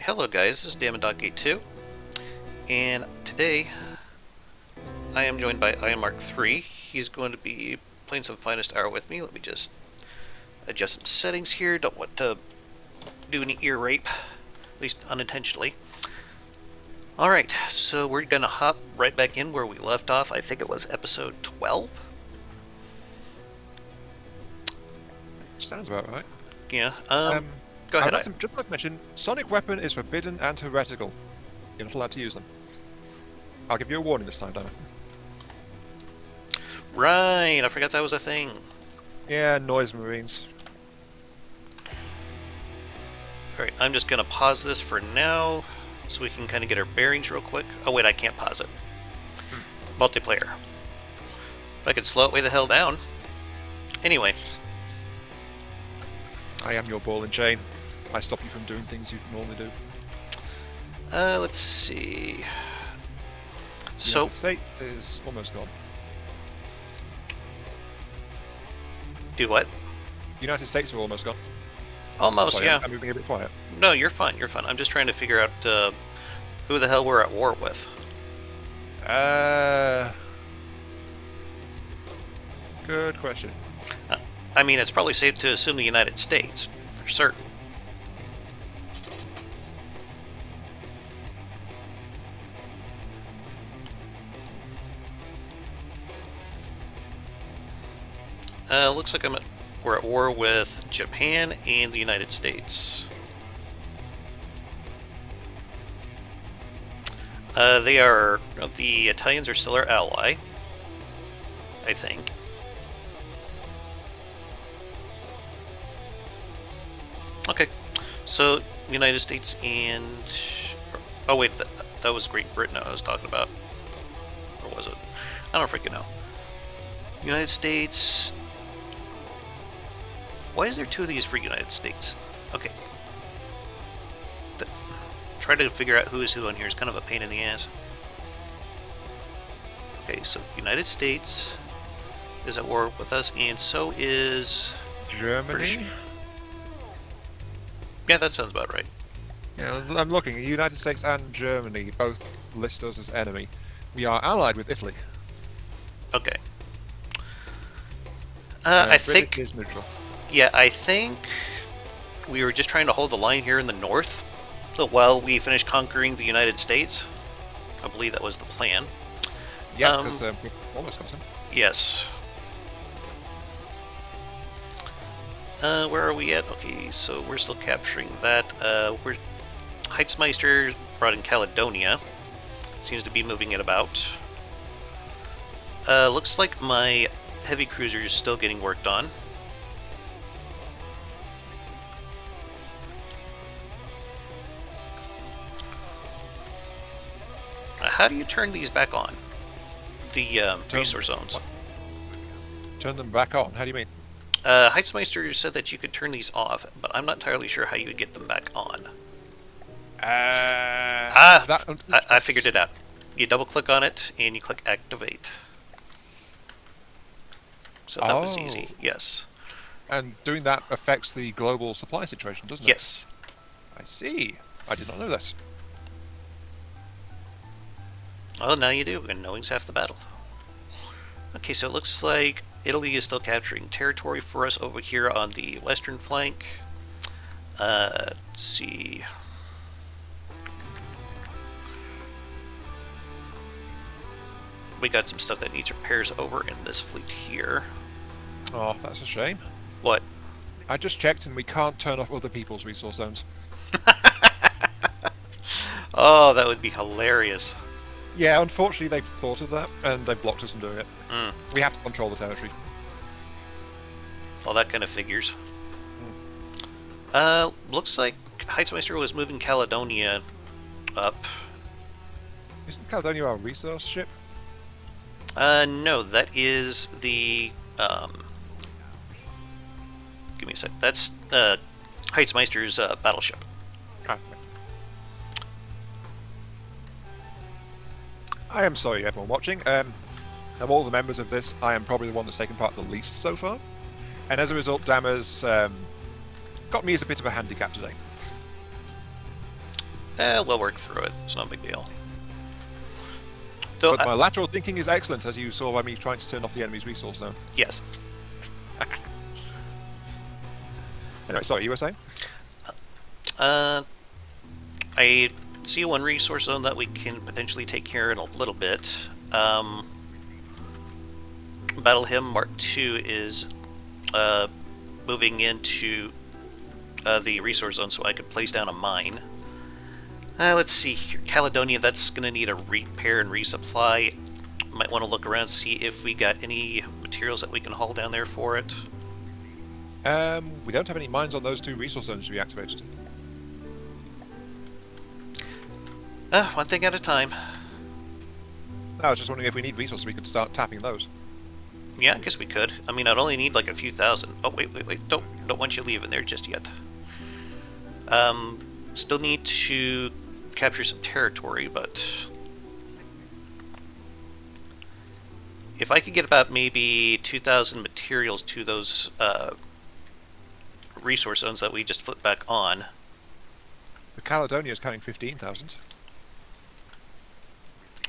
Hello guys, this is Heizmeister, and today I am joined by Aiyonmk3. He's going to be playing some Finest Hour with me. Let me just adjust some settings here. Don't want to do any ear rape, at least unintentionally. Alright, so we're going to hop right back in where we left off. I think it was episode 12? Sounds about right. Yeah, go ahead. Just like to mention, sonic weapon is forbidden and heretical. You're not allowed to use them. I'll give you a warning this time, Dana. Right, I forgot that was a thing. Yeah, noise marines. Alright, I'm just going to pause this for now, so we can kind of get our bearings real quick. Oh wait, I can't pause it. Multiplayer. If I could slow it way the hell down. Anyway. I am your ball and chain. I stop you from doing things you normally do. Let's see. So, United States is almost gone. Do what? United States are almost gone. Almost, Sorry, yeah. I'm moving a bit quiet. No, you're fine, you're fine. I'm just trying to figure out who the hell we're at war with. Good question. I mean, it's probably safe to assume the United States, for certain. Looks like we're at war with Japan and the United States. The Italians are still our ally, I think. Okay, so United States and... Oh wait, that was Great Britain I was talking about. Or was it? I don't freaking know. United States... Why is there two of these for United States? Okay. Try to figure out who is who on here is kind of a pain in the ass. Okay, so United States is at war with us, and so is... Germany? British. Yeah, that sounds about right. Yeah, I'm looking. The United States and Germany both list us as enemy. We are allied with Italy. Okay. I think... is neutral. Yeah, I think we were just trying to hold the line here in the north while we finish conquering the United States. I believe that was the plan. Yeah, because we almost got some. Yes. Where are we at? Okay, so we're still capturing that. Heizmeister brought in Caledonia. Seems to be moving it about. Looks like my heavy cruiser is still getting worked on. How do you turn these back on? The resource zones. Turn them back on? How do you mean? Heizmeister said that you could turn these off, but I'm not entirely sure how you would get them back on. I figured it out. You double click on it and you click activate. So that was easy, yes. And doing that affects the global supply situation, doesn't it? Yes. I see. I did not know this. Oh, now you do, and knowing's half the battle. Okay, so it looks like Italy is still capturing territory for us over here on the western flank. Let's see. We got some stuff that needs repairs over in this fleet here. Oh, that's a shame. What? I just checked and we can't turn off other people's resource zones. Oh, that would be hilarious. Yeah, unfortunately they've thought of that and they've blocked us from doing it. We have to control the territory. Well, that kind of figures. Looks like Heizmeister was moving Caledonia up. Isn't Caledonia our resource ship? No, that is the, give me a sec. That's, Heizmeister's, battleship. Ah. I am sorry, everyone watching. Of all the members of this, I am probably the one that's taken part the least so far. And as a result, Dama's got me as a bit of a handicap today. We'll work through it. It's no big deal. Though, But my lateral thinking is excellent, as you saw by me trying to turn off the enemy's resource zone. yes. Anyway, sorry, you were saying? I see one resource zone that we can potentially take care in a little bit. Battle Hymn Mark II is moving into the resource zone so I could place down a mine. Let's see here. Caledonia, that's going to need a repair and resupply. Might want to look around, see if we got any materials that we can haul down there for it. We don't have any mines on those 2 resource zones to be activated. One thing at a time. I was just wondering if we need resources, we could start tapping those. Yeah, I guess we could. I mean, I'd only need like a few thousand. Oh, wait. Don't want you leaving there just yet. Still need to capture some territory, but if I could get about maybe 2,000 materials to those resource zones that we just flipped back on. The Caledonia is carrying 15,000.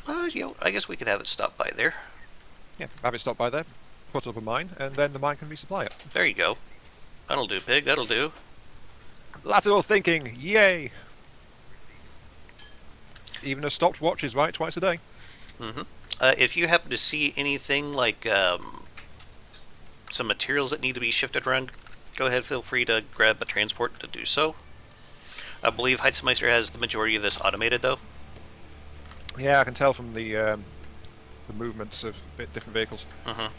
I guess we could have it stop by there. Yeah, have it stop by there, put up a mine, and then the mine can resupply it. There you go. That'll do, pig. That'll do. Lateral thinking, yay! Even a stopped watch is right twice a day. Mm-hmm. If you happen to see anything like some materials that need to be shifted around, go ahead, feel free to grab a transport to do so. I believe Heizmeister has the majority of this automated, though. Yeah, I can tell from the movements of different vehicles. Mm-hmm.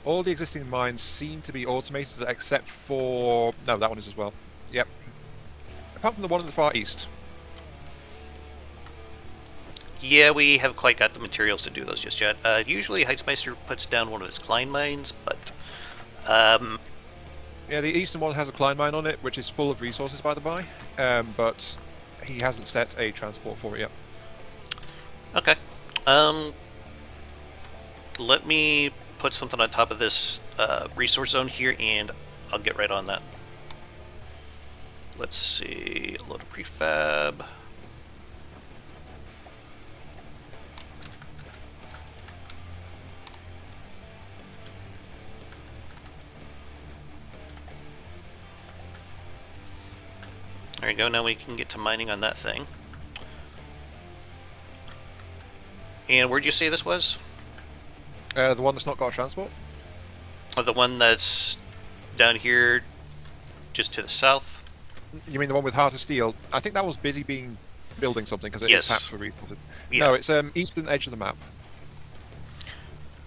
All the existing mines seem to be automated, except for... No, that one is as well. Yep. Apart from the one in the far east. Yeah, we haven't quite got the materials to do those just yet. Usually Heizmeister puts down one of his Klein mines, but... Yeah, the eastern one has a Klein mine on it, which is full of resources, by the by. But he hasn't set a transport for it yet. Okay. Let me put something on top of this resource zone here, and I'll get right on that. Let's see. Load a prefab. There you go. Now we can get to mining on that thing. And where'd you say this was? The one that's not got a transport? Oh, the one that's down here, just to the south? You mean the one with Heart of Steel? I think that was busy building something, because it is tapped for resources. Yeah. No, it's eastern edge of the map.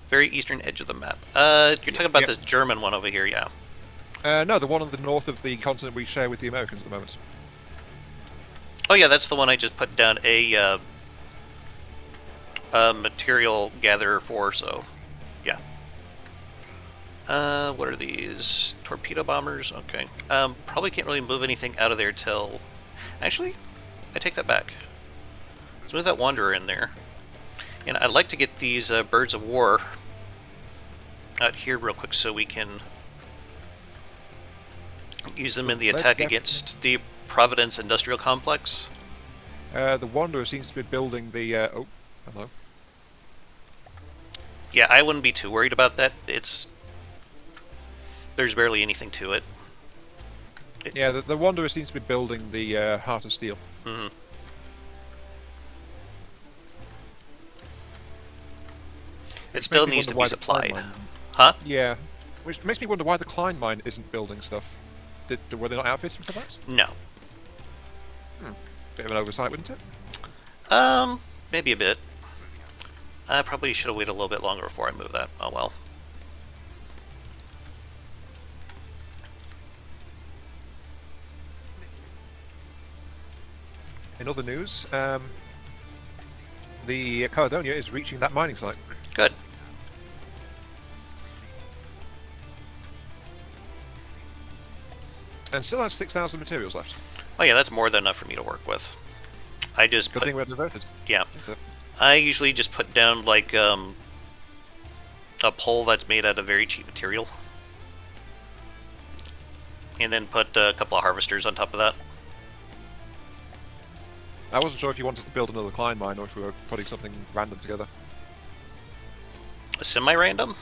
Very eastern edge of the map. You're talking about this German one over here, yeah. No, the one on the north of the continent we share with the Americans at the moment. Oh yeah, that's the one I just put down a material gatherer for, so yeah. What are these? Torpedo bombers? Okay. Probably can't really move anything out of there till... Actually, I take that back. Let's move that Wanderer in there. And I'd like to get these birds of war out here real quick so we can use them in the attack against the Providence Industrial Complex. The Wanderer seems to be building the... oh, hello. Yeah, I wouldn't be too worried about that. There's barely anything to it. Yeah, the Wanderer seems to be building the Heart of Steel. Mm-hmm. It still needs to be supplied. Huh? Yeah. Which makes me wonder why the Klein mine isn't building stuff. Were they not outfitted for that? No. Bit of an oversight, wouldn't it? Maybe a bit. I probably should have waited a little bit longer before I move that. Oh well. In other news, the Caledonia is reaching that mining site. Good. And still has 6,000 materials left. Oh yeah, that's more than enough for me to work with. I just Good thing we're diverted. Yeah. I usually just put down like a pole that's made out of very cheap material. And then put a couple of harvesters on top of that. I wasn't sure if you wanted to build another Klein mine or if we were putting something random together. Semi-random?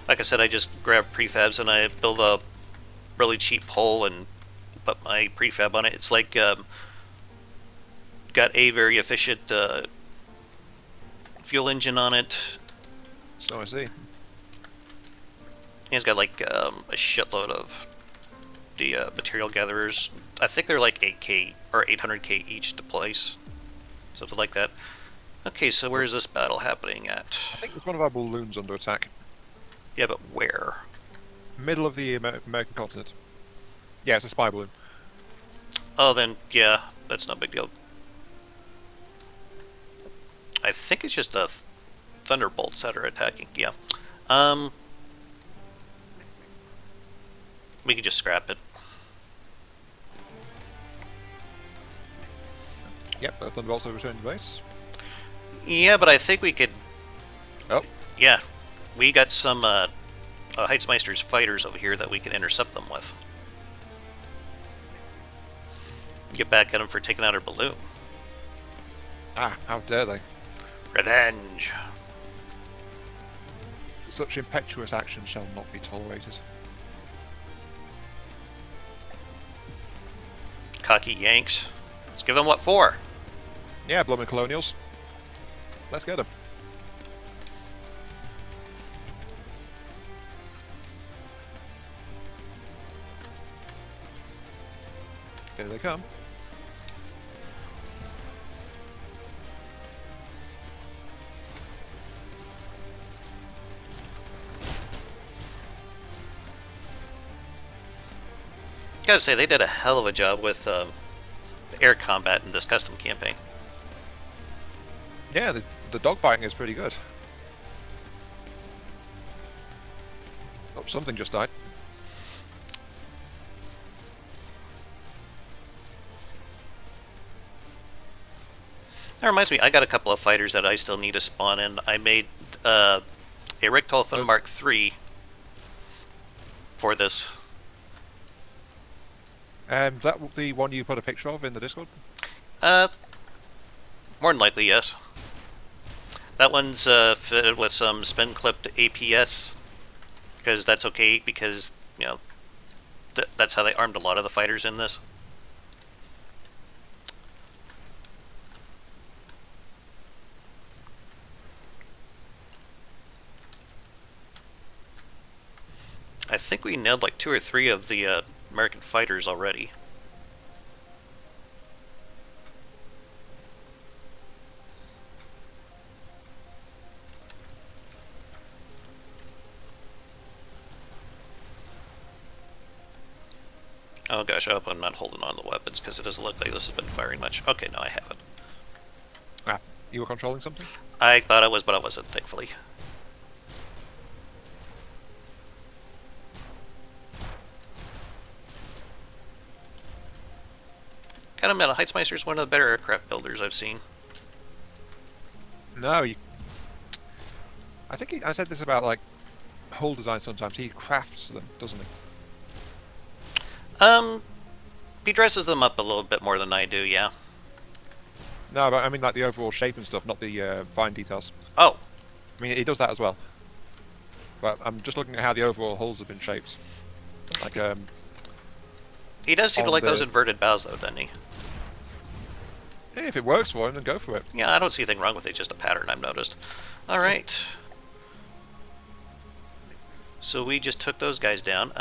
Like I said, I just grab prefabs and I build a really cheap hull and put my prefab on it. It's like got a very efficient fuel engine on it. So I see. It's got like a shitload of the material gatherers. I think they're like 8k or 800k each to place, something like that. Okay, so where is this battle happening at? I think there's one of our balloons under attack. Yeah, but where? Middle of the American continent. Yeah, it's a spy balloon. Oh, then yeah, that's no big deal. I think it's just thunderbolts that are attacking. Yeah. We could just scrap it. Yep, the Thunderbolts have returned to base. Yeah, but I think we could. Oh. Yeah, we got some Heizmeister's fighters over here that we can intercept them with. Get back at them for taking out our balloon. Ah, how dare they. Revenge. Such impetuous action shall not be tolerated. Cocky Yanks. Let's give them what for. Yeah, blooming colonials. Let's get them. Here they come. Gotta say, they did a hell of a job with the air combat in this custom campaign. Yeah, the dogfighting is pretty good. Oh, something just died. That reminds me, I got a couple of fighters that I still need to spawn in. I made a Heizmeister for this. Is that the one you put a picture of in the Discord? More than likely, yes. That one's fitted with some spin-clipped APS, because that's okay, because, you know, that's how they armed a lot of the fighters in this. I think we nailed like 2 or 3 of the American fighters already. Oh gosh, I hope I'm not holding on to the weapons, because it doesn't look like this has been firing much. Okay, no, I haven't. Ah, you were controlling something? I thought I was, but I wasn't, thankfully. Gotta admit, Heizmeister is one of the better aircraft builders I've seen. No, you... I think I said this about, like, hull design sometimes. He crafts them, doesn't he? He dresses them up a little bit more than I do, yeah. No, but I mean, like, the overall shape and stuff, not the fine details. Oh. I mean, he does that as well. But I'm just looking at how the overall hulls have been shaped. Like, He does seem to like the- those inverted bows, though, doesn't he? hey, if it works for him, then go for it. Yeah, I don't see anything wrong with it, it's just a pattern I've noticed. Alright. So we just took those guys down.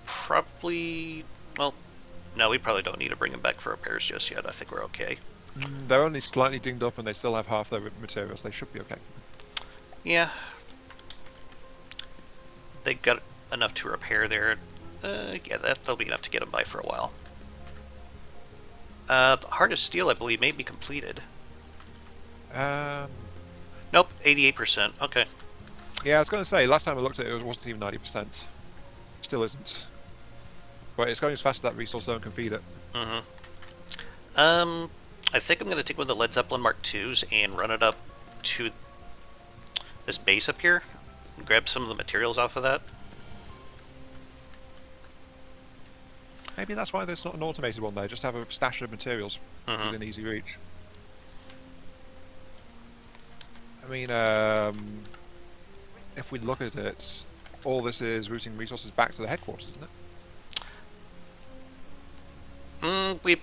Probably... Well, no, we probably don't need to bring them back for repairs just yet. I think we're okay. They're only slightly dinged up and they still have half their materials. They should be okay. Yeah. They got enough to repair there. Yeah, that'll be enough to get them by for a while. The Heart of Steel, I believe, may be completed. Nope, 88%. Okay. Yeah, I was going to say, last time I looked at it, it wasn't even 90%. Still isn't. But it's going as fast as that resource zone can feed it. Mm-hmm. I think I'm going to take one of the Led Zeppelin Mark IIs and run it up to this base up here. And grab some of the materials off of that. Maybe that's why there's not an automated one there. Just have a stash of materials within easy reach. I mean, if we look at it, all this is routing resources back to the headquarters, isn't it? We've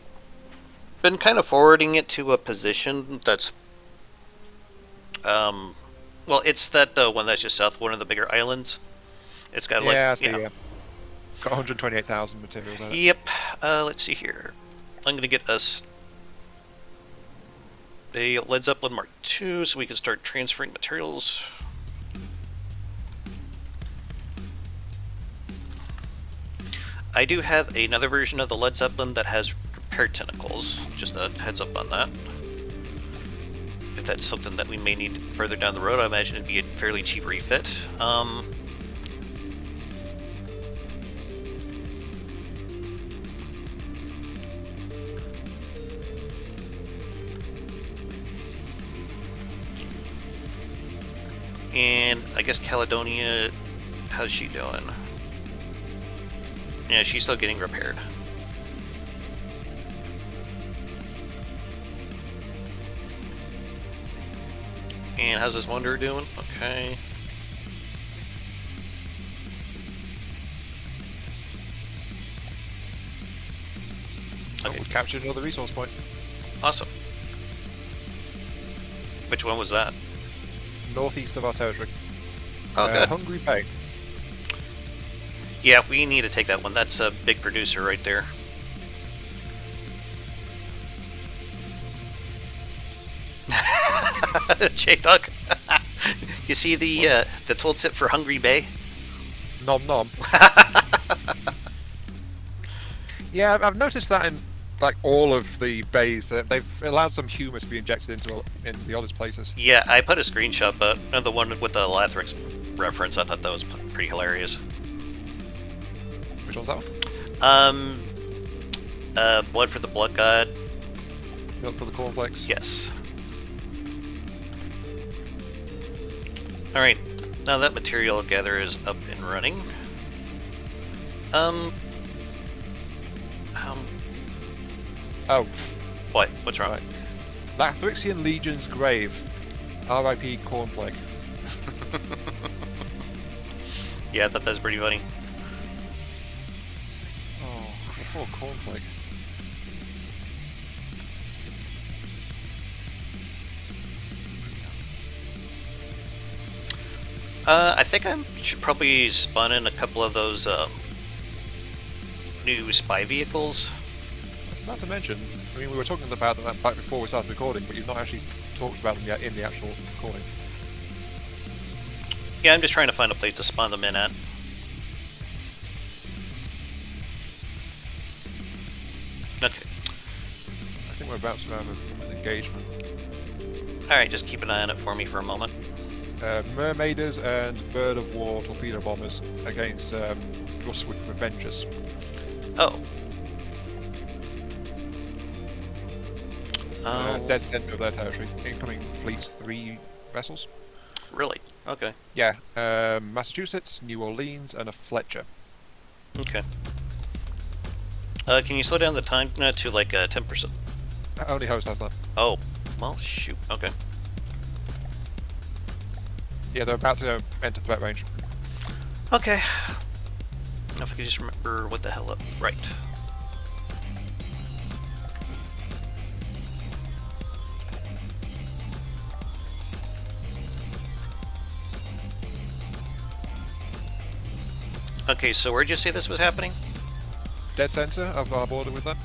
been kind of forwarding it to a position that's, well, it's that one that's just south of one of the bigger islands. It's got like, yeah. Got 128,000 materials on it. Yep. Let's see here. I'm gonna get us a Led Zeppelin Mark II so we can start transferring materials. I do have another version of the Led Zeppelin that has repair tentacles. Just a heads up on that. If that's something that we may need further down the road, I imagine it'd be a fairly cheap refit. And I guess Caledonia, how's she doing? Yeah, she's still getting repaired. And how's this Wanderer doing? Okay. Okay. We captured another resource point. Awesome. Which one was that? Northeast of our territory. Oh, good. Hungry Bay. Yeah, we need to take that one. That's a big producer right there. J-Duck. You see the tooltip for Hungry Bay? Nom nom. Yeah, I've noticed that in like all of the bays, they've allowed some humus to be injected into in the oddest places. Yeah, I put a screenshot, but the one with the Lathrix reference, I thought that was pretty hilarious. Which one's that one? Blood for the Blood God. Milk for the cornflakes? Yes. Alright, now that material gather is up and running. Oh. What? What's wrong? Right. Lathrixian Legion's grave. R.I.P. Cornflake. Yeah, I thought that was pretty funny. Oh, poor Cornflake. I think I should probably spawn in a couple of those new spy vehicles. Not to mention, I mean, we were talking about that back before we started recording, but you've not actually talked about them yet in the actual recording. Yeah, I'm just trying to find a place to spawn them in at. Okay. I think we're about to have an engagement. Alright, just keep an eye on it for me for a moment. Mermaiders and Bird of War torpedo bombers against Drusswood Revengers. Oh. Dead center of their territory. Incoming fleets 3 vessels. Really? Okay. Yeah. Massachusetts, New Orleans, and a Fletcher. Okay. Can you slow down the time to like 10%? Only host has that. Oh. Well, shoot. Okay. Yeah, they're about to enter threat range. Okay. Now if I could just remember what the hell up. Right. Okay, so where'd you say this was happening? Dead center of our border with them.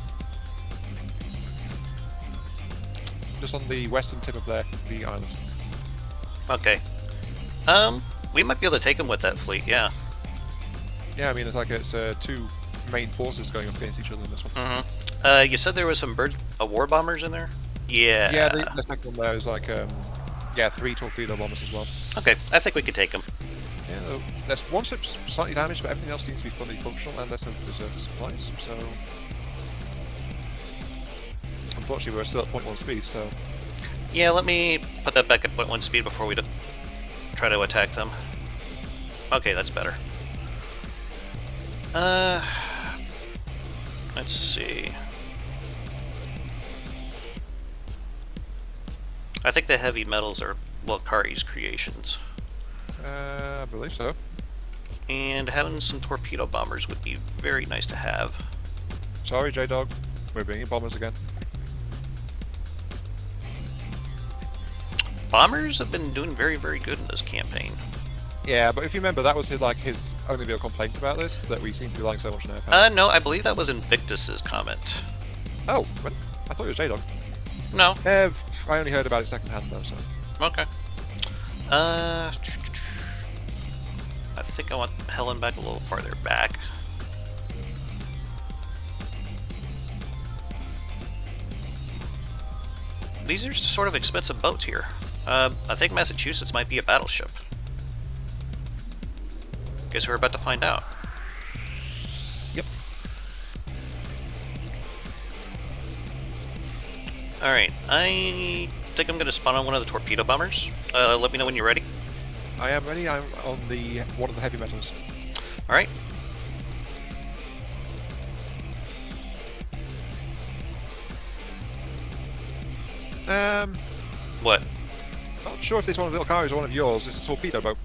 Just on the western tip of the island. Okay. We might be able to take them with that fleet, yeah. Yeah, I mean, it's 2 main forces going up against each other in this one. Mm-hmm. You said there was some war bombers in there? Yeah. Yeah, the second one there is like, 3 torpedo bombers as well. Okay, I think we could take them. Yeah, there's one ship's slightly damaged, but everything else seems to be fully functional, and there's no reserve supplies, so... Unfortunately, we're still at 0.1 speed, so... Yeah, let me put that back at 0.1 speed before we try to attack them. Okay, that's better. Let's see. I think the heavy metals are Lilikari's creations. I believe so. And having some torpedo bombers would be very nice to have. Sorry, J-Dog. We're bringing bombers again. Bombers have been doing very, very good in this campaign. Yeah, but if you remember, that was his only real complaint about this, that we seem to be relying so much on air power. No, I believe that was Invictus's comment. Oh, what? I thought it was J-Dog. No. I only heard about it secondhand though, so... Okay. I think I want Helen back a little farther back. These are sort of expensive boats here. I think Massachusetts might be a battleship. Guess we're about to find out. Yep. Alright, I think I'm going to spawn on one of the torpedo bombers. Let me know when you're ready. I am ready. I'm on one of the heavy metals. Alright. What? Not sure if this one of the little cars is one of yours. It's a torpedo boat.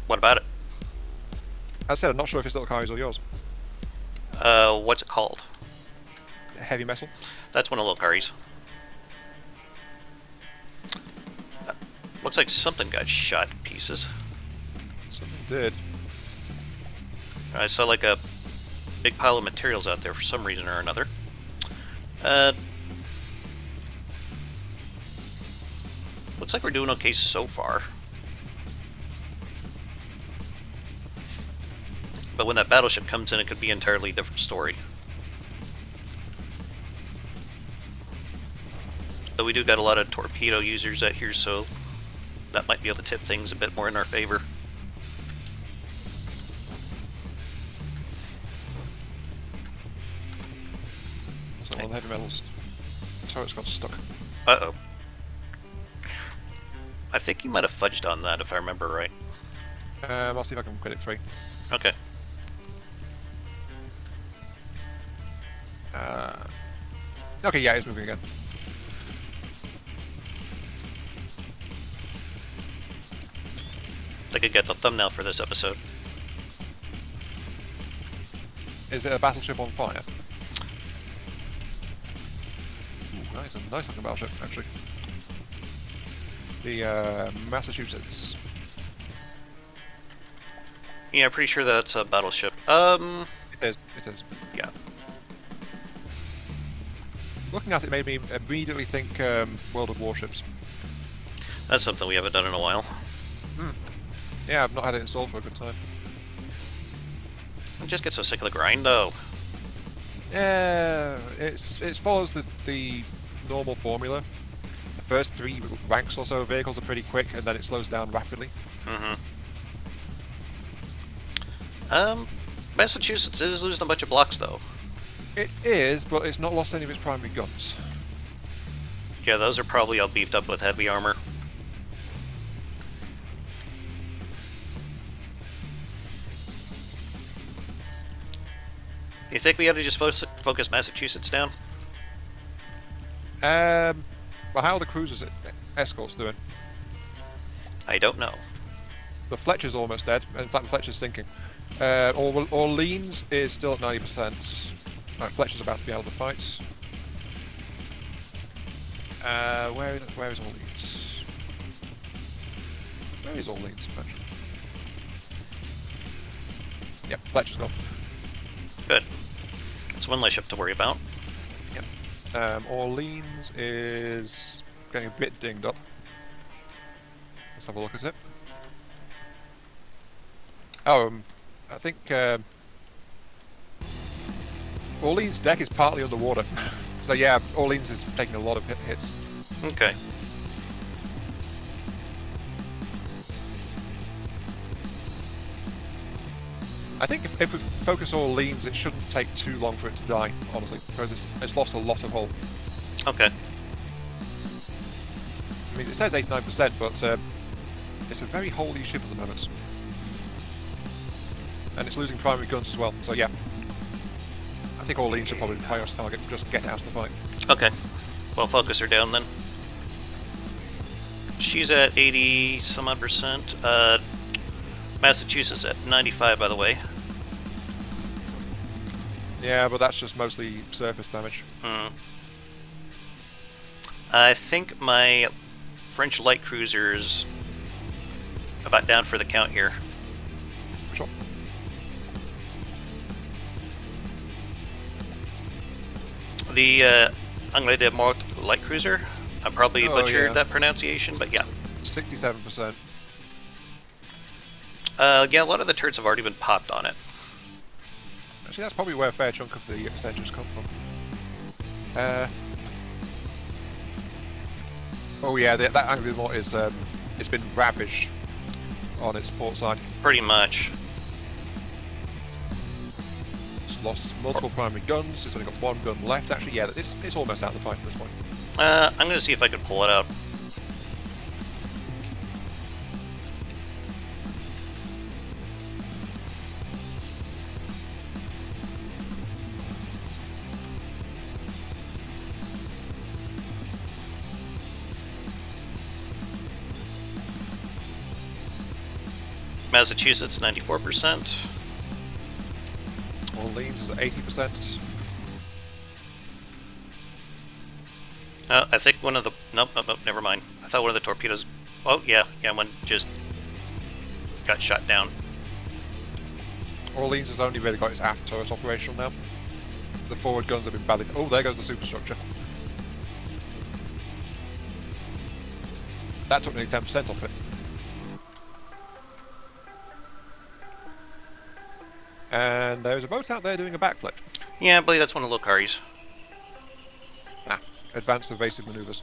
What about it? As I said, I'm not sure if it's little cars or yours. What's it called? Heavy metal. That's one of Lilikari's. Looks like something got shot in pieces. Something did. I saw like a big pile of materials out there for some reason or another. Looks like we're doing okay so far. But when that battleship comes in, it could be an entirely different story. But we do got a lot of torpedo users out here, so that might be able to tip things a bit more in our favor. So all the heavy metals. Turret's got stuck. Uh-oh. I think you might have fudged on that, if I remember right. I'll see if I can get it free. Okay. Okay, yeah, it's moving again. I could get the thumbnail for this episode. Is it a battleship on fire? Ooh, that is a nice looking battleship, actually. The Massachusetts. Yeah, I'm pretty sure that's a battleship. It is. Yeah. Looking at it made me immediately think World of Warships. That's something we haven't done in a while. Yeah, I've not had it installed for a good time. I just get so sick of the grind, though. Yeah, it follows the normal formula. The first 3 ranks or so of vehicles are pretty quick, and then it slows down rapidly. Massachusetts is losing a bunch of blocks, though. It is, but it's not lost any of its primary guns. Yeah, those are probably all beefed up with heavy armor. You think we ought to just focus Massachusetts down? Well, how are the cruisers escorts doing? I don't know. The Fletcher's almost dead. In fact, the Fletcher's sinking. Orleans is still at 90%. Right, Fletcher's about to be out of the fights. Where is Orleans? Where is Orleans, actually? Yep, Fletcher's gone. Good. That's one less ship to worry about. Yep. Orleans is getting a bit dinged up. Let's have a look at it. Oh, I think Orleans' deck is partly underwater. So yeah, Orleans is taking a lot of hits. Okay. I think if we focus Orleans, it shouldn't take too long for it to die, honestly, because it's lost a lot of hull. Okay. I mean, it says 89%, but it's a very holdy ship at the moment. and it's losing primary guns as well. So yeah, I think all leans are probably the priority target. Just get out of the fight. Okay. Well, focus her down then. She's at 80 some odd percent. Massachusetts at 95, by the way. Yeah, but that's just mostly surface damage. I think my French light cruiser's about down for the count here. Sure. The Anglais de Mort light cruiser, I probably butchered that pronunciation, but yeah. 67%. Yeah, a lot of the turrets have already been popped on it. Actually, that's probably where a fair chunk of the percentages come from. Oh yeah, that Anglais de Mort is it's been ravaged on its port side. Pretty much. It's lost multiple primary guns. It's only got one gun left. Actually, yeah, it's almost out of the fight at this point. I'm going to see if I can pull it out. Massachusetts, 94%. Orleans is at 80%. I think one of the... Nope, never mind. I thought one of the torpedoes... Oh, yeah, one just got shot down. Orleans has only really got its aft turret operational now. The forward guns have been badly... Oh, there goes the superstructure. That took nearly 10% off it. And there's a boat out there doing a backflip. Yeah, I believe that's one of the Lilikari's. Advanced evasive maneuvers.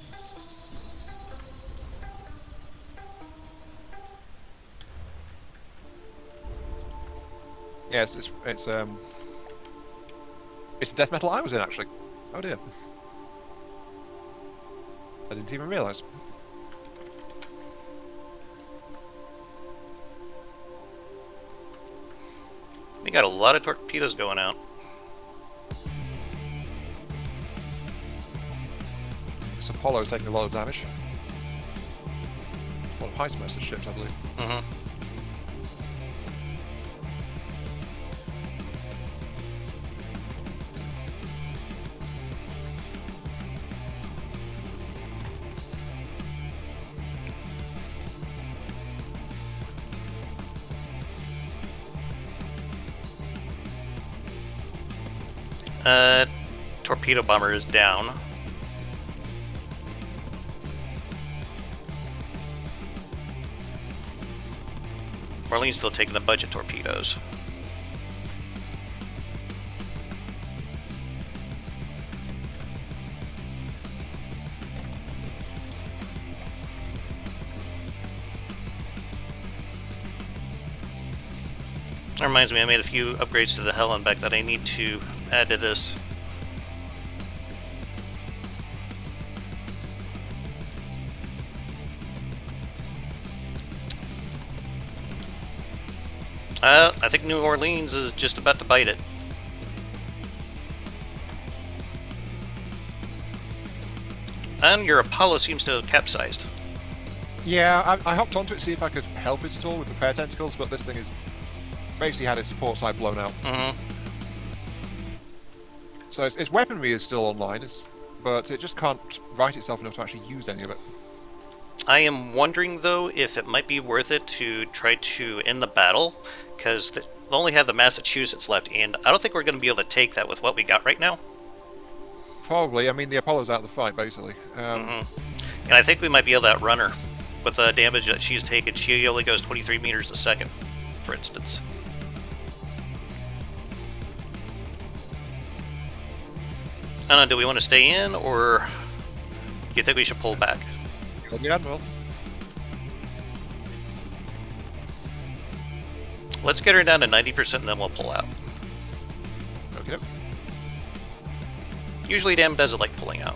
Yes, it's the death metal I was in actually. Oh dear. I didn't even realise. We got a lot of torpedoes going out. This Apollo taking a lot of damage. One of Heizmeister's ships, I believe. Torpedo bomber is down. Orleans still taking the budget torpedoes. That reminds me, I made a few upgrades to the Hellenbeck that I need to add to this. I think New Orleans is just about to bite it. And your Apollo seems to have capsized. Yeah, I hopped onto it to see if I could help it at all with repair tentacles, but this thing is basically had its support side blown out. So its weaponry is still online, but it just can't right itself enough to actually use any of it. I am wondering, though, if it might be worth it to try to end the battle, because they only have the Massachusetts left, and I don't think we're going to be able to take that with what we got right now. Probably. I mean, the Apollo's out of the fight, basically. And I think we might be able to outrun her with the damage that she's taken. She only goes 23 meters a second, for instance. I don't know, do we want to stay in, or do you think we should pull back? Kill the Admiral. Let's get her down to 90% and then we'll pull out. Okay. Usually Dam doesn't like pulling out.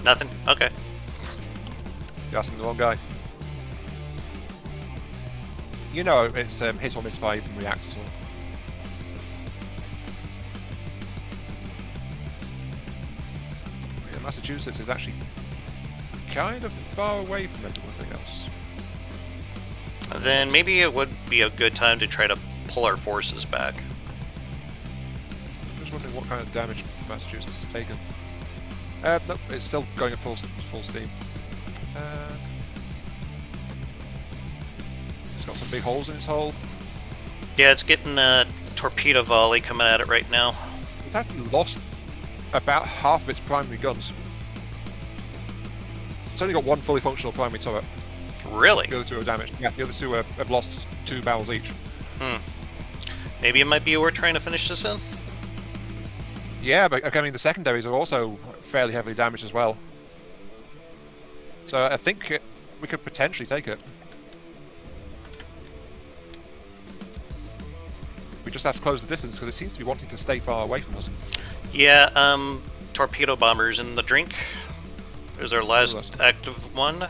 Nothing? Okay. You're asking the wrong guy. You know, it's hit or miss by even reactors. Or... Yeah, Massachusetts is actually kind of far away from everything else. Then maybe it would be a good time to try to pull our forces back. I'm just wondering what kind of damage Massachusetts has taken. Nope, it's still going at full steam. It's got some big holes in its hull. Yeah, it's getting a torpedo volley coming at it right now. It's actually lost about half of its primary guns. It's only got one fully functional primary turret. Really? The other two are damaged. Yeah, the other two have lost 2 barrels each. Maybe it might be worth trying to finish this in? Yeah, but I mean the secondaries are also fairly heavily damaged as well. So I think we could potentially take it. We just have to close the distance because it seems to be wanting to stay far away from us. Yeah, torpedo bombers in the drink. There's our last active one.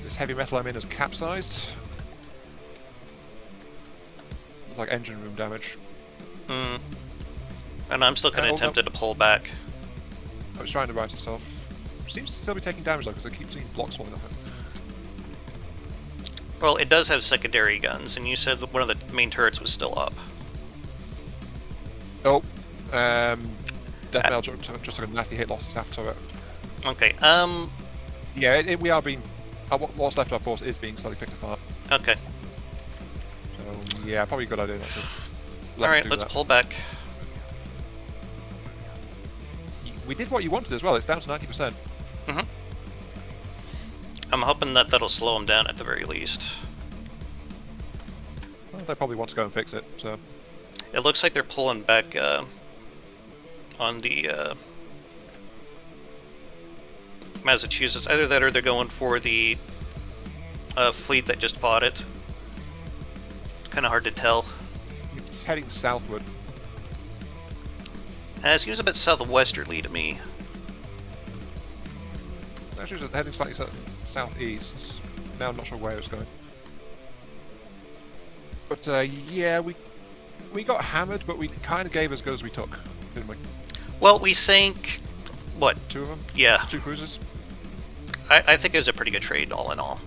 This heavy metal I'm in is capsized. Looks like engine room damage. And I'm still kind of tempted to pull back. I was trying to rise itself. Seems to still be taking damage though, because I keep seeing blocks falling off it. Well, it does have secondary guns, and you said that one of the main turrets was still up. Oh, death mail just took a nasty hit, lost its aft turret. Okay, Yeah, we are being... what's left of our force is being slowly picked apart. Okay. So, yeah, probably a good idea not to... Alright, let's pull back. We did what you wanted as well, it's down to 90%. I'm hoping that that'll slow them down at the very least. Well, they probably want to go and fix it, so... It looks like they're pulling back on the Massachusetts. Either that or they're going for the fleet that just fought it. It's kind of hard to tell. It's heading southward. It seems a bit southwesterly to me. Actually, it's heading slightly southeast. Now I'm not sure where it's going. But yeah, we got hammered, but we kind of gave as good as we took, didn't we? Well, we sank... what? 2 of them? Yeah. 2 cruisers? I think it was a pretty good trade, all in all.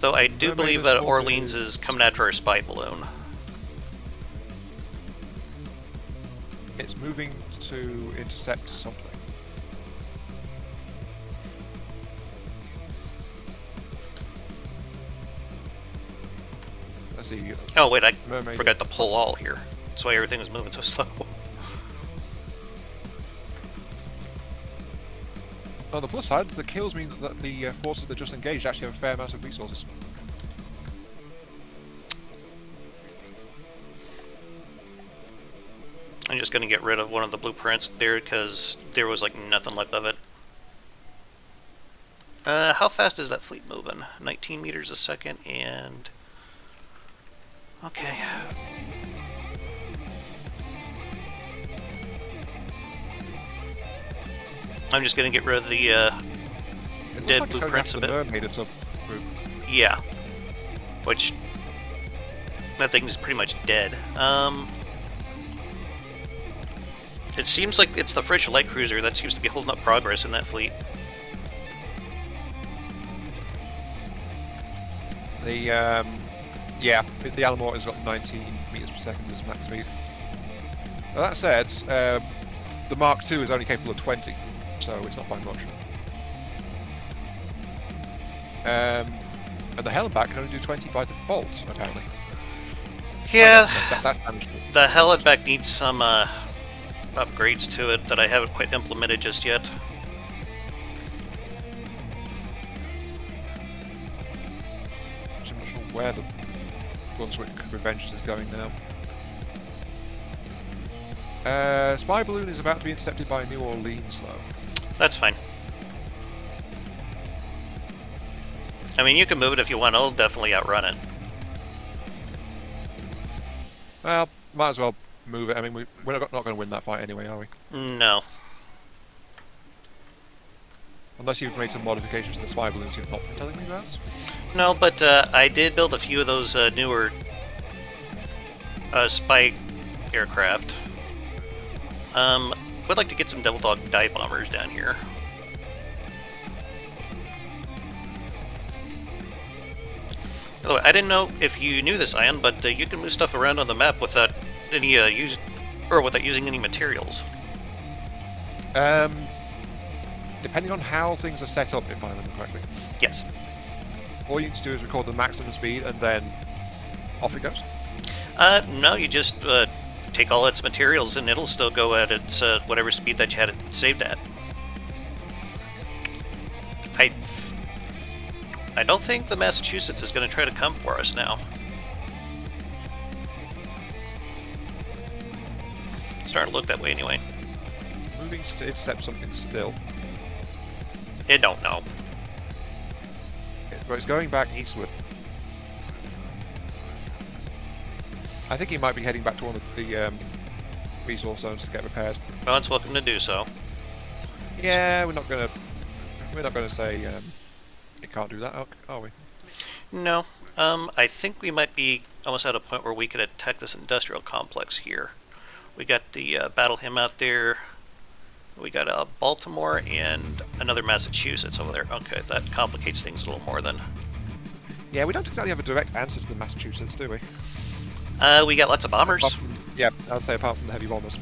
Though I do believe that Orleans is coming after our spy balloon. It's moving to intercept something. Let's see. Oh wait, I Mermaid. forgot to pull all here. That's why everything was moving so slow. On the plus side, the kills mean that the forces that just engaged actually have a fair amount of resources. I'm just going to get rid of one of the blueprints there because there was like nothing left of it. How fast is that fleet moving? 19 meters a second and... okay. I'm just going to get rid of the dead blueprints a bit. Mermaid of some group. Yeah. Which... that thing is pretty much dead. It seems like it's the French light cruiser that seems to be holding up progress in that fleet. The yeah, the Alamort has got 19 meters per second as max speed. Now that said, the Mark II is only capable of 20, so it's not by much. And the Helenbach can only do 20 by default, apparently. Yeah, that's damaged. the Helenbach needs some upgrades to it that I haven't quite implemented just yet. I'm not sure where the Brunswick Revengeance is going now. Spy balloon is about to be intercepted by New Orleans, though. That's fine. I mean, you can move it if you want. It'll definitely outrun it. Well, might as well move it. I mean, we're not going to win that fight anyway, are we? No. Unless you've made some modifications to the spy balloons you've not been telling me about. No, but I did build a few of those newer spy aircraft. Would like to get some Devil Dog dive bombers down here. By the way, I didn't know if you knew this, Ion, but you can move stuff around on the map without any without using any materials. Depending on how things are set up, if I remember correctly. Yes. All you need to do is record the maximum speed, and then off it goes. No, you just take all its materials, and it'll still go at its whatever speed that you had it saved at. I don't think the Massachusetts is going to try to come for us now. Starting to look that way anyway. Moving to intercept something still. It don't know. But it's going back eastward. I think he might be heading back to one of the resource zones to get repaired. Well, it's welcome to do so. Yeah, we're not gonna say it can't do that, are we? No. I think we might be almost at a point where we could attack this industrial complex here. We got the Battle Hymn out there. We got Baltimore and another Massachusetts over there. Okay, that complicates things a little more then. Yeah, we don't exactly have a direct answer to the Massachusetts, do we? We got lots of bombers. Yeah, I'd say apart from the heavy bombers.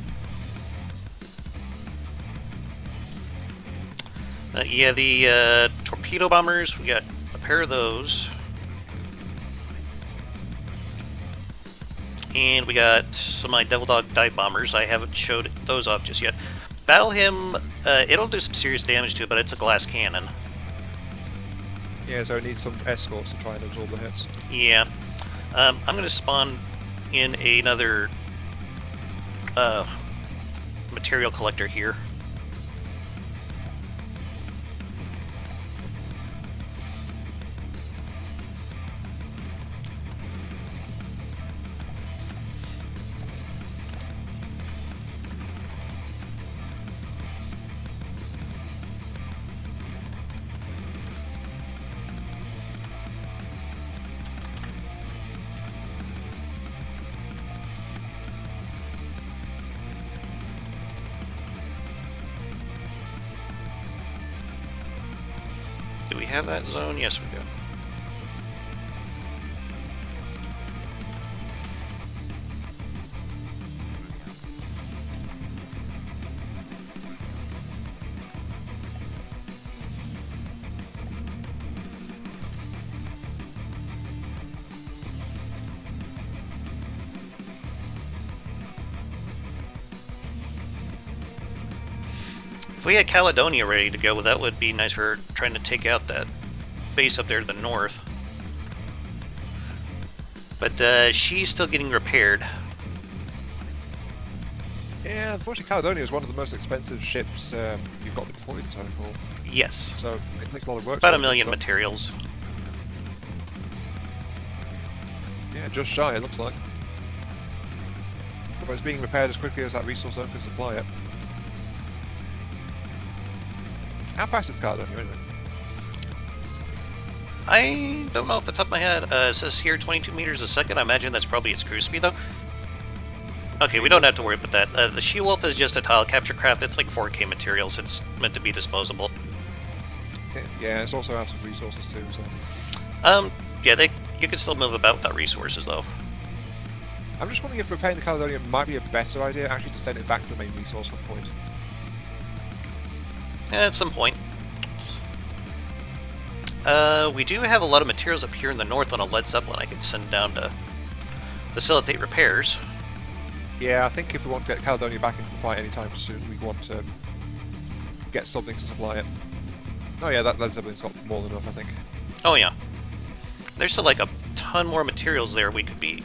Yeah, the torpedo bombers, we got a pair of those. And we got some of my Devil Dog dive bombers. I haven't showed those off just yet. Battle Hymn, it'll do some serious damage to it, but it's a glass cannon. Yeah, so it needs some escorts to try and absorb the hits. Yeah. I'm going to spawn in another material collector here. Do we have that zone? Yes, we do. If we had Caledonia ready to go, well, that would be nice for trying to take out that base up there to the north. But she's still getting repaired. Yeah, unfortunately Caledonia is one of the most expensive ships you've got deployed in Titanfall. Yes. So it takes a lot of work. About 1 million materials. Yeah, just shy it looks like. But it's being repaired as quickly as that resource zone can supply it. How fast is Caledonia anyway? I don't know off the top of my head. It says here 22 meters a second. I imagine that's probably its cruise speed, though. Okay, we don't have to worry about that. The She-Wolf is just a tile capture craft. It's like 4K materials. It's meant to be disposable. Okay. Yeah, it's also out of resources too, so... Yeah, you can still move about without resources, though. I'm just wondering if repairing the Caledonia might be a better idea, actually to send it back to the main resource point. At some point. We do have a lot of materials up here in the north on a lead Zeppelin I can send down to facilitate repairs. Yeah, I think if we want to get Caledonia back into the fight anytime soon, we want to get something to supply it. Oh yeah, that lead Zeppelin's got more than enough, I think. Oh yeah. There's still like a ton more materials there we could be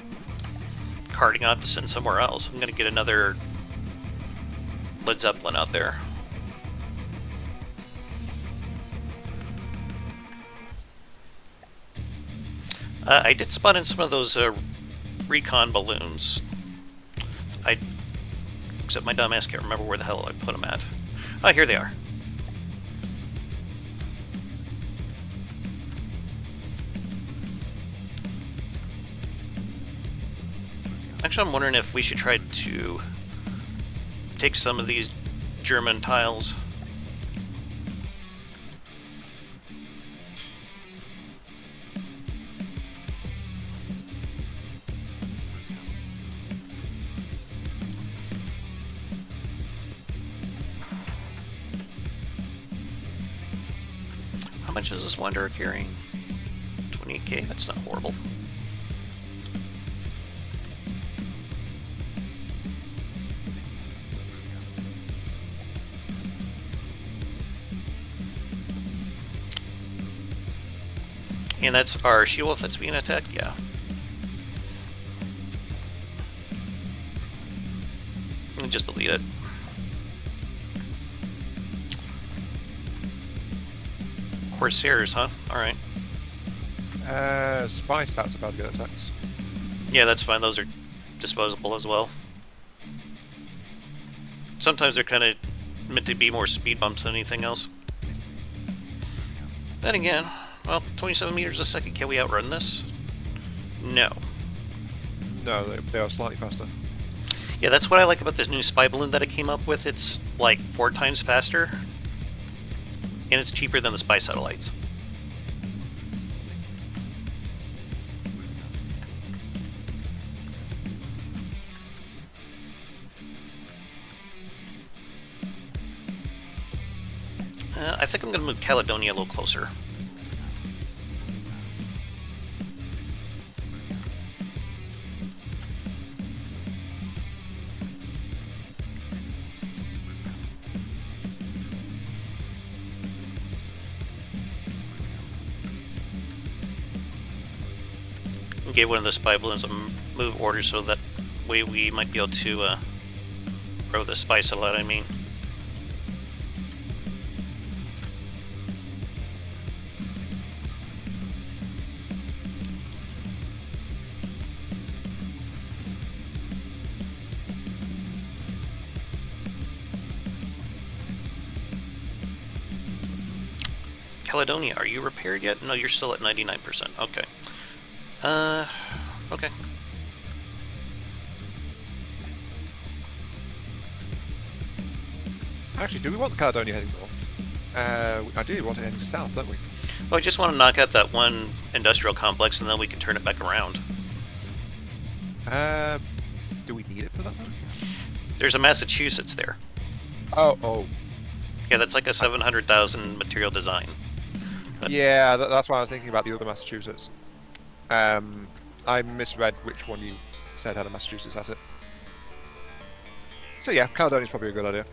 carting out to send somewhere else. I'm gonna get another lead Zeppelin out there. I did spawn in some of those recon balloons. Except my dumbass can't remember where the hell I put them at. Oh, here they are. Actually, I'm wondering if we should try to take some of these German tiles. How much is this Wanderer carrying? 28k? That's not horrible. And that's our she-wolf that's being attacked? Yeah. And just delete it. Corsairs, huh? Alright. Spy stats about to get attacked. Yeah, that's fine. Those are disposable as well. Sometimes they're kind of meant to be more speed bumps than anything else. Then again, well, 27 meters a second. Can we outrun this? No. No, they are slightly faster. Yeah, that's what I like about this new spy balloon that it came up with. It's like 4 times faster, and it's cheaper than the spy satellites. I think I'm going to move Caledonia a little closer. Gave one of the spy balloons a move order so that way we might be able to grow the spy satellite, I mean. Caledonia, are you repaired yet? No, you're still at 99%. Okay. Okay. Actually, do we want the Caledonia heading north? I do want it heading south, don't we? Well, I just want to knock out that one industrial complex and then we can turn it back around. Do we need it for that one? There's a Massachusetts there. Oh. Yeah, that's like a 700,000 material design. But yeah, that's why I was thinking about the other Massachusetts. I misread which one you said had a Massachusetts asset. So yeah, Caledonia's probably a good idea.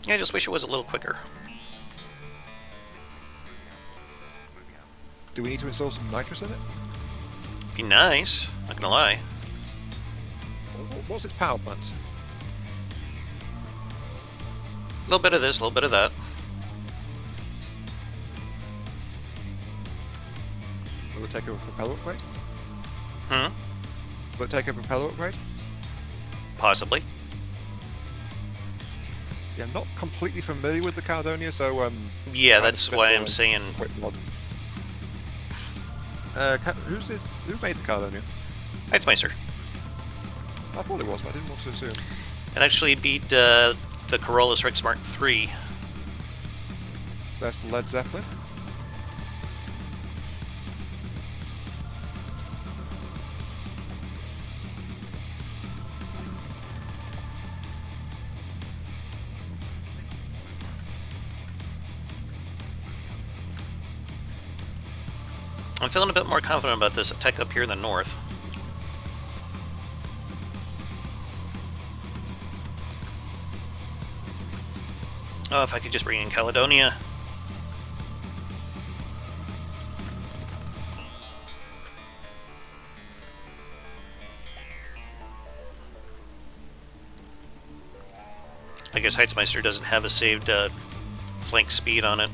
yeah, I just wish it was a little quicker. Do we need to install some nitrous in it? Be nice, not gonna lie. What's its power plant? A little bit of this, a little bit of that. Will it take a propeller upgrade? Will it take a propeller upgrade? Possibly. Yeah, I'm not completely familiar with the Caledonia, so Yeah, that's why I'm saying. Quick mod. Who made the Caledonia? Heizmeister. I thought it was, but I didn't want to assume. It actually beat the Corolla Mark 3. That's the Led Zeppelin. I'm feeling a bit more confident about this attack up here in the north. Oh, if I could just bring in Caledonia. I guess Heizmeister doesn't have a saved flank speed on it.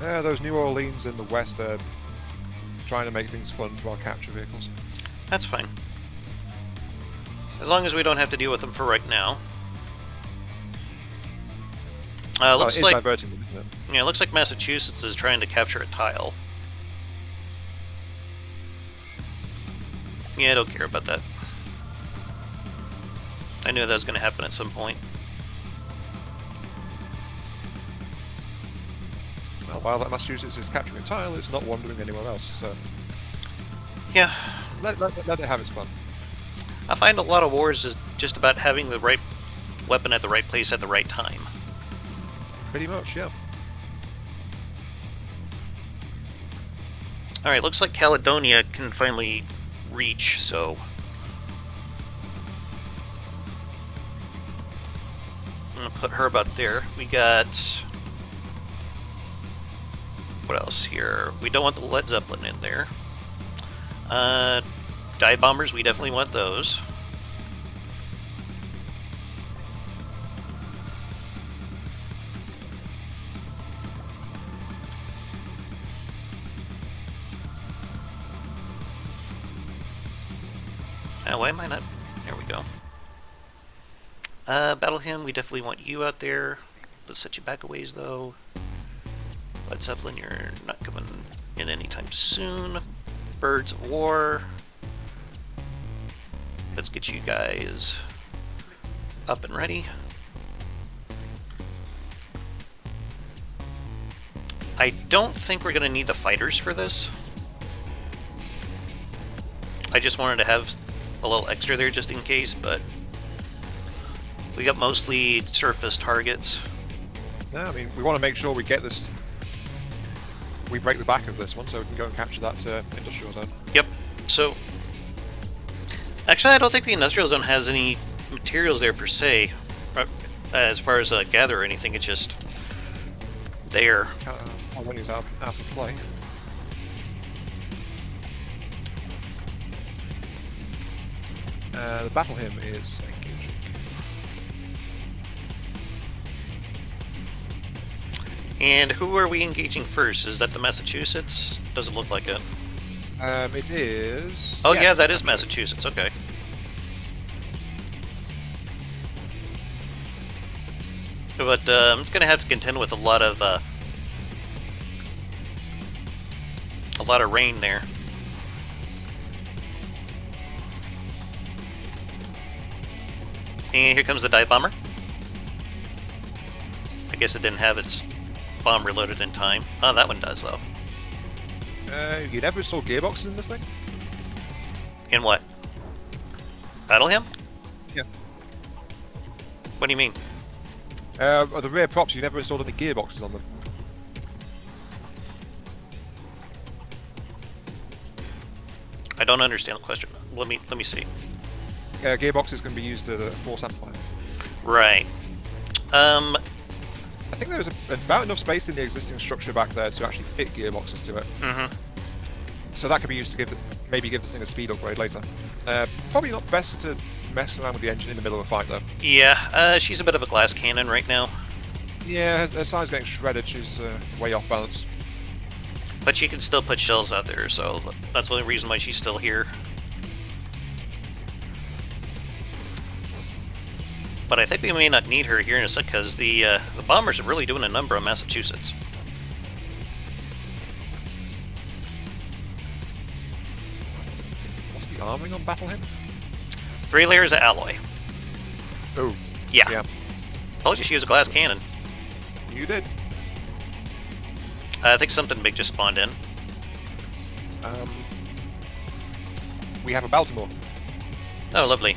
Yeah, those New Orleans in the west are trying to make things fun for our capture vehicles. That's fine. As long as we don't have to deal with them for right now. Looks it is like diverting them, isn't it? yeah, it looks like Massachusetts is trying to capture a tile. Yeah, I don't care about that. I knew that was going to happen at some point. Well, while that Massachusetts is capturing a tile, it's not wandering anywhere else, so Yeah. let it have its fun. I find a lot of wars is just about having the right weapon at the right place at the right time. Pretty much, yeah. Alright, looks like Caledonia can finally reach, so... I'm gonna put her about there. We got... What else here? We don't want the Led Zeppelin in there. Dive bombers, we definitely want those. Why am I not... There we go. Battle Hymn, we definitely want you out there. Let's set you back a ways, though. Led Zeppelin, you're not coming in anytime soon. Birds of War. Let's get you guys up and ready. I don't think we're going to need the fighters for this. I just wanted to have a little extra there just in case, but we got mostly surface targets. Yeah, I mean, we want to make sure we get this. We break the back of this one so we can go and capture that industrial zone. Yep. So, actually, I don't think the industrial zone has any materials there per se, as far as gather or anything. It's just there. When he's out of play. The battle hymn is engaging. And who are we engaging first? Is that the Massachusetts? Doesn't look like it. It is. Oh yes, yeah, that is Massachusetts. Okay. But I'm just gonna have to contend with a lot of rain there. And here comes the dive bomber. I guess it didn't have its bomb reloaded in time. Oh, that one does though. You never saw gearboxes in this thing? In what? Battle him? Yeah. What do you mean? The rear props, you never installed any gearboxes on them. I don't understand the question. Let me see. Gearboxes can be used as a force amplifier. Right. I think there was about enough space in the existing structure back there to actually fit gearboxes to it. Mm-hmm. So that could be used to maybe give this thing a speed upgrade later. Probably not best to mess around with the engine in the middle of a fight though. Yeah, she's a bit of a glass cannon right now. Yeah, her side's getting shredded. She's way off balance. But she can still put shells out there, so that's the only reason why she's still here. But I think we may not need her here in a sec, because the bombers are really doing a number on Massachusetts. What's the arming on Battle Hymn? 3 layers of alloy. Oh. Yeah. Told you she was a glass cannon. You did. I think something big just spawned in. We have a Baltimore. Oh, lovely.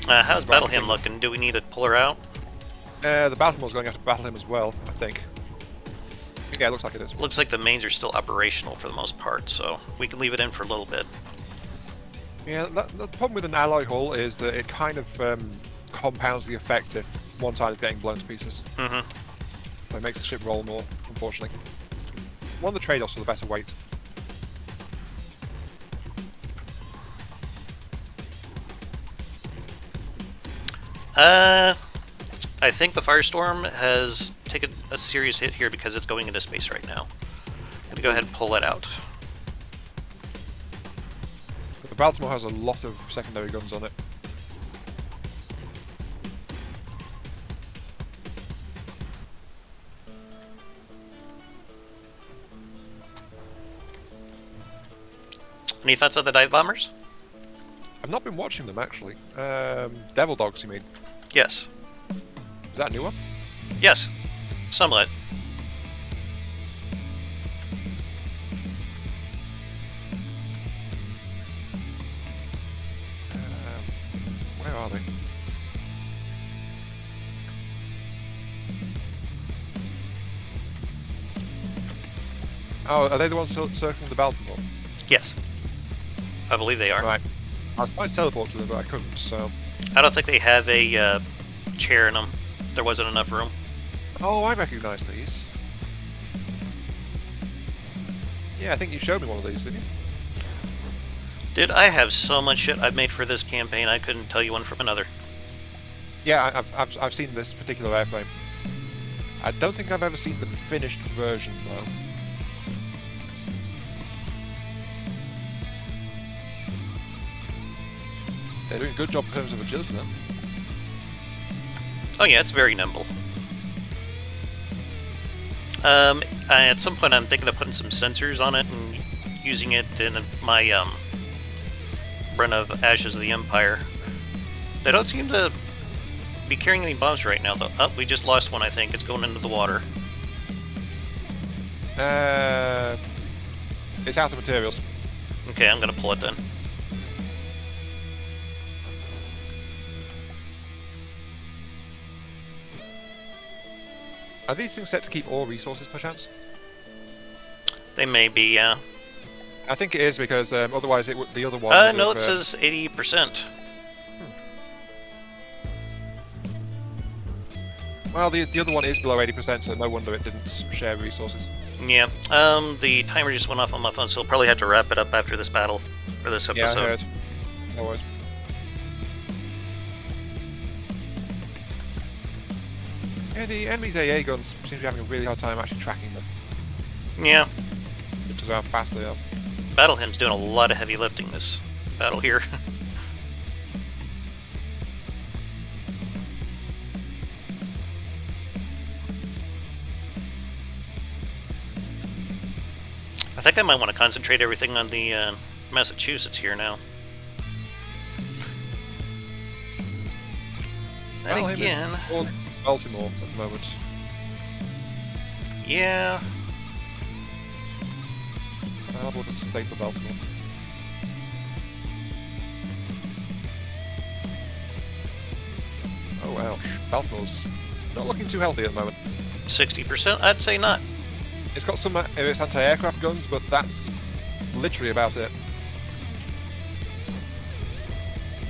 How's Battle Hymn looking? Do we need to pull her out? The Baltimore's going after Battle Hymn as well, I think. Yeah, it looks like it is. Looks like the mains are still operational for the most part, so we can leave it in for a little bit. Yeah, the problem with an alloy hull is that it kind of compounds the effect if one side is getting blown to pieces. Mm-hmm. So it makes the ship roll more, unfortunately. One of the trade-offs for the better weight. I think the Firestorm has taken a serious hit here because it's going into space right now. I'm gonna go ahead and pull it out. But the Baltimore has a lot of secondary guns on it. Any thoughts on the dive bombers? I've not been watching them actually. Devil Dogs, you mean? Yes. Is that a new one? Yes. Somewhat. Where are they? Oh, are they the ones circling the Baltimore? Yes. I believe they are. Right. I was trying to teleport to them, but I couldn't, so... I don't think they have a chair in them. There wasn't enough room. Oh, I recognise these. Yeah, I think you showed me one of these, didn't you? Dude, I have so much shit I've made for this campaign, I couldn't tell you one from another. Yeah, I've seen this particular airframe. I don't think I've ever seen the finished version, though. They're doing a good job in terms of agility, though. Oh yeah, it's very nimble. At some point I'm thinking of putting some sensors on it and using it in my run of Ashes of the Empire. They don't seem to be carrying any bombs right now, though. Oh, we just lost one, I think. It's going into the water. It's out of materials. Okay, I'm gonna pull it then. Are these things set to keep all resources, perchance? They may be, yeah. I think it is, because otherwise it would, the other one... No, it says 80%. Well, the other one is below 80%, so no wonder it didn't share resources. Yeah, the timer just went off on my phone, so I'll probably have to wrap it up after this battle for this episode. Yeah, I heard. No worries. Yeah, the enemy's AA guns seem to be having a really hard time actually tracking them, Yeah. which is how fast they are. Battle Hymn's doing a lot of heavy lifting this battle here. I think I might want to concentrate everything on the Massachusetts here now. Then again... Baltimore at the moment. Yeah. I would stay for Baltimore. Oh, ouch. Baltimore's not looking too healthy at the moment. 60%? I'd say not. It's got some of its anti-aircraft guns, but that's literally about it.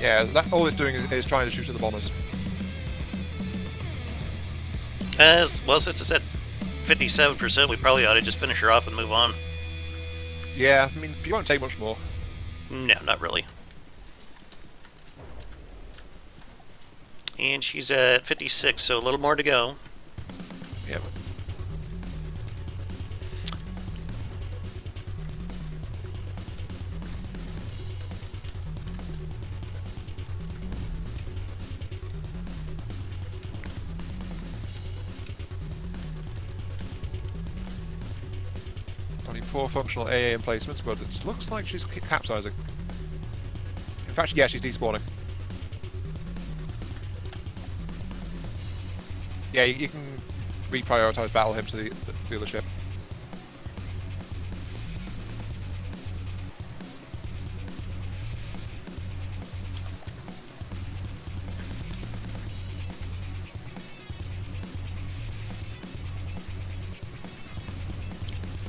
Yeah, all it's doing is trying to shoot at the bombers. Well, since it's at 57%, we probably ought to just finish her off and move on. Yeah, I mean, you won't take much more. No, not really. And she's at 56, so a little more to go. Yeah. Only 4 functional AA emplacements, but it looks like she's capsizing. In fact, yeah, she's despawning. Yeah, you can reprioritize battle him to the other ship.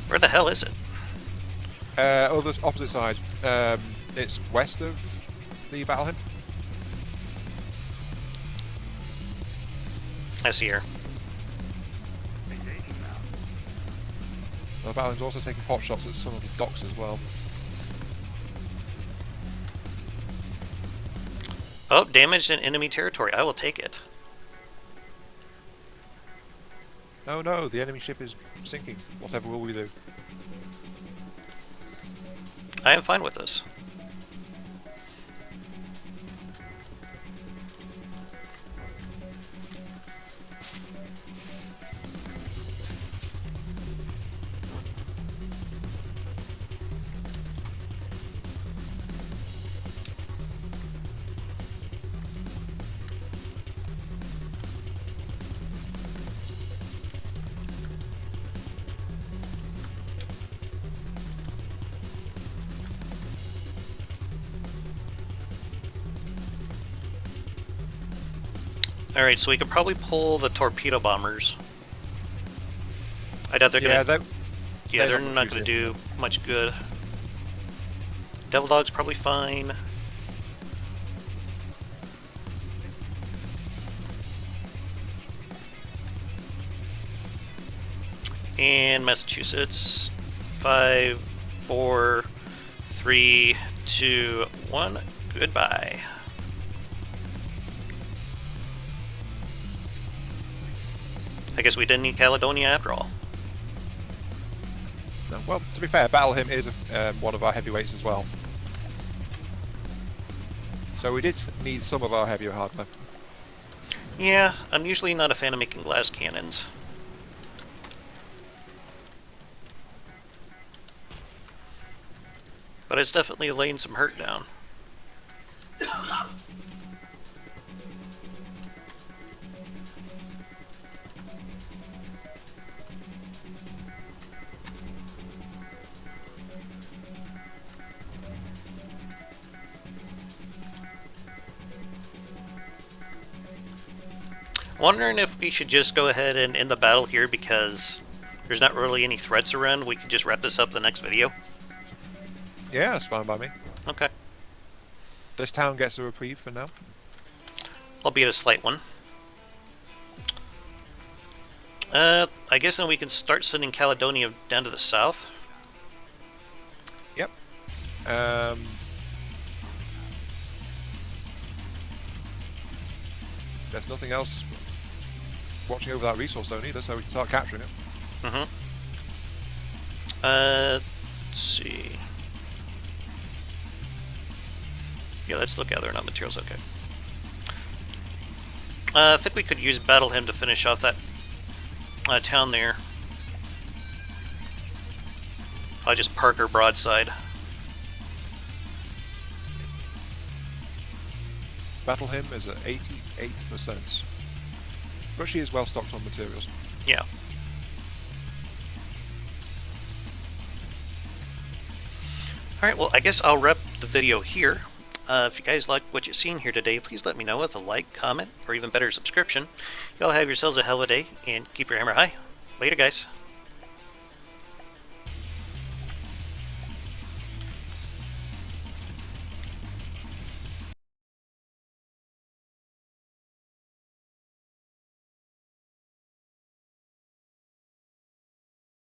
Where the hell is it? Oh, the opposite side. It's west of the battle him. I see her. The battle him's also taking pot shots at some of the docks as well. Oh, damaged in enemy territory. I will take it. Oh no, the enemy ship is sinking. Whatever will we do? I am fine with this. Alright, so we could probably pull the torpedo bombers. I doubt they're Yeah, gonna... Yeah, they're not not gonna do much good. Devil Dog's probably fine. And Massachusetts. 5, 4, 3, 2, 1. Goodbye. I guess we didn't need Caledonia after all. No, well, to be fair, Battle Hymn is one of our heavyweights as well. So we did need some of our heavier hardware. Yeah, I'm usually not a fan of making glass cannons. But it's definitely laying some hurt down. Wondering if we should just go ahead and end the battle here because there's not really any threats around. We could just wrap this up in the next video. Yeah, that's fine by me. Okay. This town gets a reprieve for now. Albeit a slight one. I guess then we can start sending Caledonia down to the south. Yep. There's nothing else watching over that resource zone either, so we can start capturing it. Mm-hmm. Let's see. Yeah, let's look at other materials. Okay. I think we could use Battle Hymn to finish off that town there. I'll just park her broadside. Battle Hymn is at 88%. But she is well stocked on materials. Yeah. Alright, well, I guess I'll wrap the video here. If you guys like what you've seen here today, please let me know with a like, comment, or even better, subscription. Y'all have yourselves a hell of a day, and keep your hammer high. Later, guys.